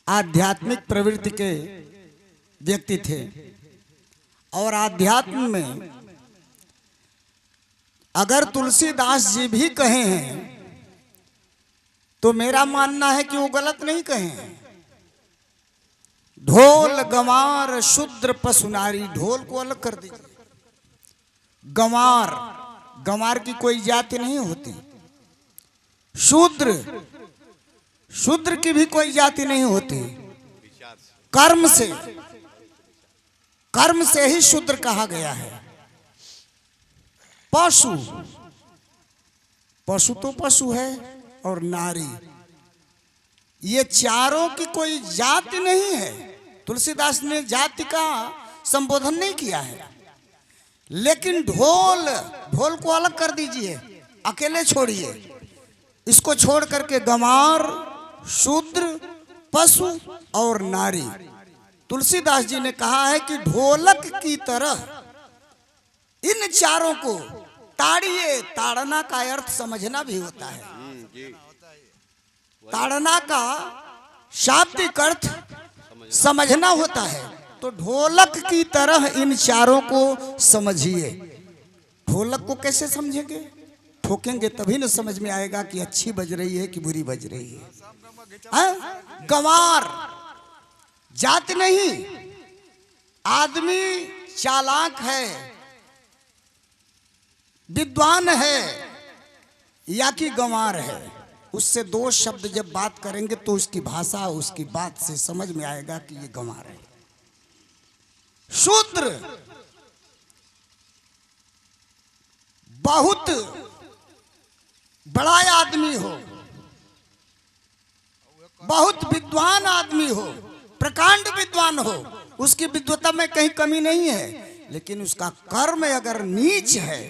आध्यात्मिक प्रवृत्ति के व्यक्ति थे और आध्यात्म में अगर तुलसीदास जी भी कहे हैं तो मेरा मानना है कि वो गलत नहीं कहे हैं। ढोल गंवार शूद्र पशु नारी, ढोल को अलग कर दीजिए। गंवार, गंवार की कोई जाति नहीं होती। शूद्र, शूद्र की भी कोई जाति नहीं होती। कर्म से, कर्म से ही शूद्र कहा गया है। पशु, पशु तो पशु है, और नारी, ये चारों की कोई जाति नहीं है। तुलसीदास ने जाति का संबोधन नहीं किया है। लेकिन ढोल, ढोल को अलग कर दीजिए, अकेले छोड़िए। इसको छोड़ करके गंवार, शूद्र, पशु और नारी। तुलसीदास जी ने कहा है कि ढोलक की तरह इन चारों को ताड़िए। ताड़ना का अर्थ समझना भी होता है। ताड़ना का शाब्दिक अर्थ समझना होता है। तो ढोलक की तरह इन चारों को समझिए। ढोलक को कैसे समझेंगे? ठोकेंगे तभी न समझ में आएगा कि अच्छी बज रही है कि बुरी बज रही है। गंवार जाति नहीं, आदमी चालाक है, विद्वान है या कि गंवार है। उससे दो शब्द जब बात करेंगे तो उसकी भाषा, उसकी बात से समझ में आएगा कि ये गंवार है। शूद्र बहुत बड़ा आदमी हो, बहुत विद्वान आदमी हो, प्रकांड विद्वान हो, उसकी विद्वता में कहीं कमी नहीं है, लेकिन उसका कर्म अगर नीच है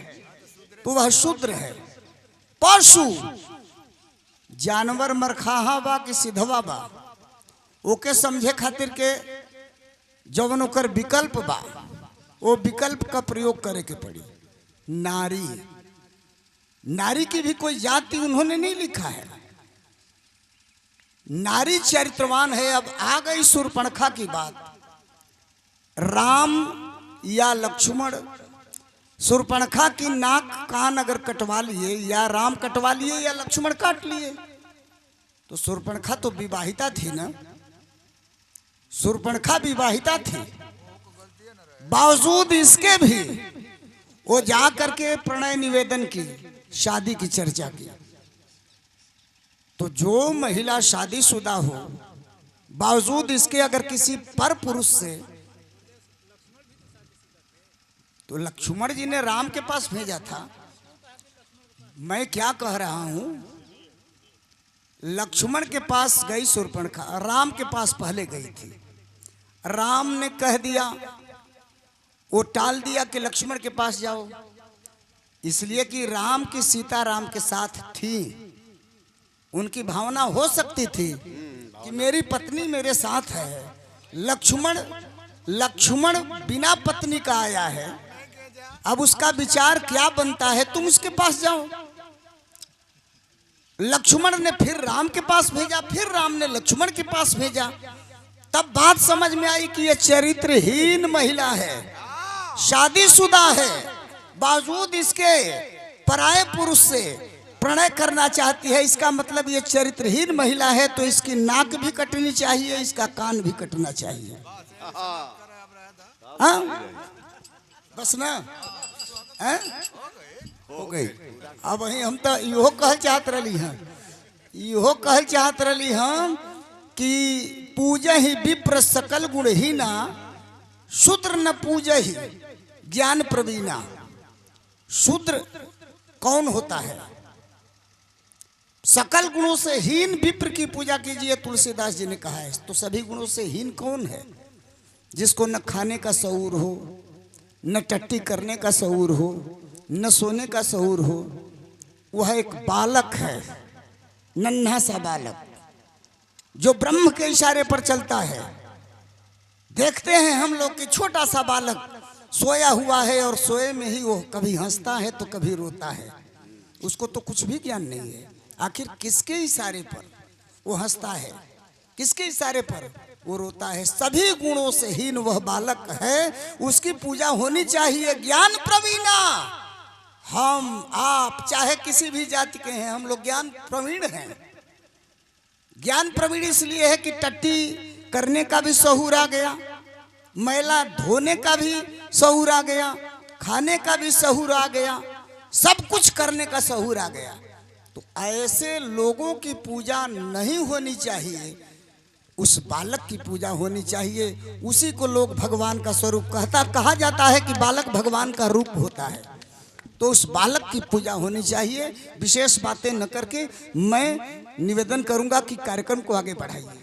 तो वह शूद्र है। पशु, जानवर मरखाहा बा कि सिधवा बा, ओके समझे खातिर के जवन ओकर विकल्प बा, वो विकल्प का प्रयोग करे के पड़ी। नारी, नारी की भी कोई जाति उन्होंने नहीं लिखा है। नारी चरित्रवान है। अब आ गई शूर्पणखा की बात। राम या लक्ष्मण शूर्पणखा की नाक कान अगर कटवा लिए, या राम कटवा लिए या लक्ष्मण काट लिए, तो शूर्पणखा तो विवाहिता थी ना। शूर्पणखा विवाहिता थी, बावजूद इसके भी वो जा करके प्रणय निवेदन की, शादी की चर्चा की। तो जो महिला शादीशुदा हो, बावजूद इसके अगर किसी पर पुरुष से, तो लक्ष्मण जी ने राम के पास भेजा था। मैं क्या कह रहा हूं, लक्ष्मण के पास गई शूर्पणखा, राम के पास पहले गई थी। राम ने कह दिया, वो टाल दिया कि लक्ष्मण के पास जाओ, इसलिए कि राम की सीता राम के साथ थी। उनकी भावना हो सकती थी कि मेरी पत्नी मेरे साथ है। लक्ष्मण, लक्ष्मण बिना पत्नी का आया है, अब उसका विचार क्या बनता है, तुम उसके पास जाओ। लक्ष्मण ने फिर राम के पास भेजा, फिर राम ने लक्ष्मण के पास भेजा। तब बात समझ में आई कि यह चरित्रहीन महिला है, शादीशुदा है, बावजूद इसके पराये पुरुष से प्रणय करना चाहती है। इसका मतलब ये चरित्रहीन महिला है, तो इसकी नाक भी कटनी चाहिए, इसका कान भी कटना चाहिए। हाँ बस ना, हो गई। अब वही हम तो इहो कहल चाहत रही हैं, इहो कहल चाहत रही हम कि पूजा ही विप्र सकल गुण ही ना, शूद्र न पूजा ही ज्ञान प्रवीणा। शूद्र कौन होता है? सकल गुणों से हीन विप्र की पूजा कीजिए, तुलसीदास जी ने कहा है। तो सभी गुणों से हीन कौन है? जिसको न खाने का शऊर हो, न टट्टी करने का शऊर हो, न सोने का शऊर हो, वह एक बालक है, नन्हा सा बालक जो ब्रह्म के इशारे पर चलता है। देखते हैं हम लोग कि छोटा सा बालक सोया हुआ है और सोए में ही वो कभी हंसता है तो कभी रोता है। उसको तो कुछ भी ज्ञान नहीं है, आखिर किसके इशारे पर वो हंसता है, किसके इशारे पर? वो रोता है, सभी गुणों से हीन वह बालक है, उसकी पूजा होनी चाहिए। ज्ञान प्रवीणा, हम आप चाहे किसी भी जाति के हैं, हम लोग ज्ञान प्रवीण हैं। ज्ञान प्रवीण इसलिए है कि टट्टी करने का भी शऊर आ गया, मैला धोने का भी शऊर आ गया, खाने का भी शऊर आ गया, सब कुछ करने का शऊर आ गया। तो ऐसे लोगों की पूजा नहीं होनी चाहिए, उस बालक की पूजा होनी चाहिए। उसी को लोग भगवान का स्वरूप कहा जाता है कि बालक भगवान का रूप होता है। तो उस बालक की पूजा होनी चाहिए। विशेष बातें न करके मैं निवेदन करूंगा कि कार्यक्रम को आगे बढ़ाइए।